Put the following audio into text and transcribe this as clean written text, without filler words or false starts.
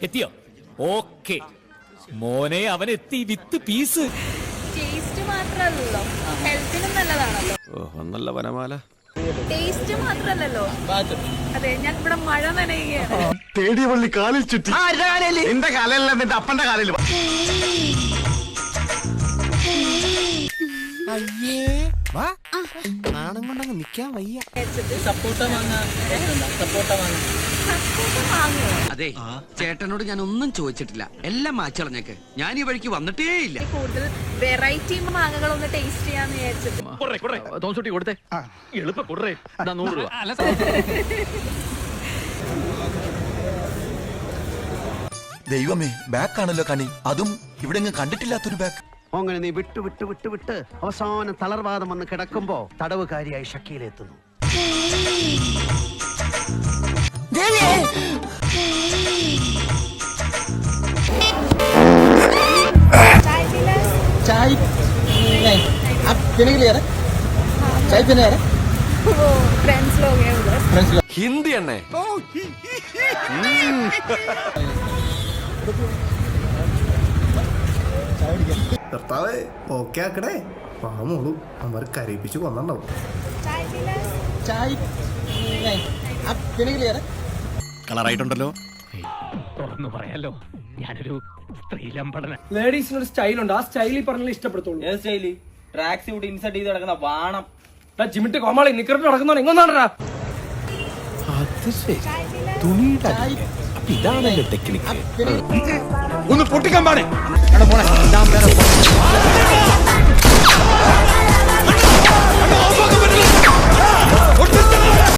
എത്തിയോ? ഓക്കെ മോനെ, അവൻ എത്തി വിത്ത് പീസ്. ടേസ്റ്റ് മാത്രമല്ലല്ലോ, ഹെൽത്തിനും നല്ലതാണല്ലോ. നല്ല വനമാല. ടേസ്റ്റ് മാത്രമല്ലല്ലോ. അതെ, ഞാൻ ഇവിടെ മഴ നനയുകയാണ്. തേടിയ പള്ളി കാലിൽ ചുറ്റി. നിന്റെ കാലല്ല, നിന്റെ അപ്പന്റെ കാലിൽ. നാണം കൊണ്ടങ്ങ് നിക്കാൻ വയ്യ. അതെ, ചേട്ടനോട് ഞാൻ ഒന്നും ചോദിച്ചിട്ടില്ല, എല്ലാം മാച്ചളഞ്ഞേക്ക്. ഞാൻ ഈ വഴിക്ക് വന്നിട്ടേ ഇല്ല. കൂടുതൽ വെറൈറ്റി മാങ്ങകളൊന്ന് ടേസ്റ്റ് ചെയ്യാന്ന് വിചാരിച്ചത്. കൊടുത്തേ എളുപ്പ കൊടുറേ 100 രൂപ. ദൈവമേ, ബാക്കാണല്ലോ കണി. അതും ഇവിടെ കണ്ടിട്ടില്ലാത്തൊരു ബാക്ക്. അങ്ങനെ നീ വിട്ട് വിട്ട് വിട്ട് വിട്ട് അവസാനം തളർവാദം വന്ന് കിടക്കുമ്പോ തടവുകാരിയായി ഷക്കീലെത്തുന്നു. ഹിന്ദി എണ്ണേ. കർത്താവേ, ഓക്കെ ആക്കടേ. പാമോളൂ, അവർ കരയിപ്പിച്ച് കൊന്നുണ്ടാവും. കളറായിട്ടുണ്ടല്ലോ. തുറന്നു പറയാലോ, ഞാനൊരു സ്ത്രീലമ്പടന. ലേഡീസിനൊരു സ്റ്റൈലുണ്ട്, ആ സ്റ്റൈലിൽ പറഞ്ഞാൽ ഇഷ്ടപ്പെടുത്തുള്ളൂ. ഏത് സ്റ്റൈല്? ട്രാക്ക് സൂട്ട് ഇൻസെർട്ട് ചെയ്ത് നടക്കുന്ന വാണം. ജിമിട്ട് കോമാളി നിക്കറിട്ട് നടക്കുന്നോ എങ്ങോന്നാണ്ടാ? അത് ശരി, തുണിയുടെ ഇതാണല്ലോ ടെക്നിക്ക്. ഒന്ന് പൊട്ടിക്കാൻ പാടേ.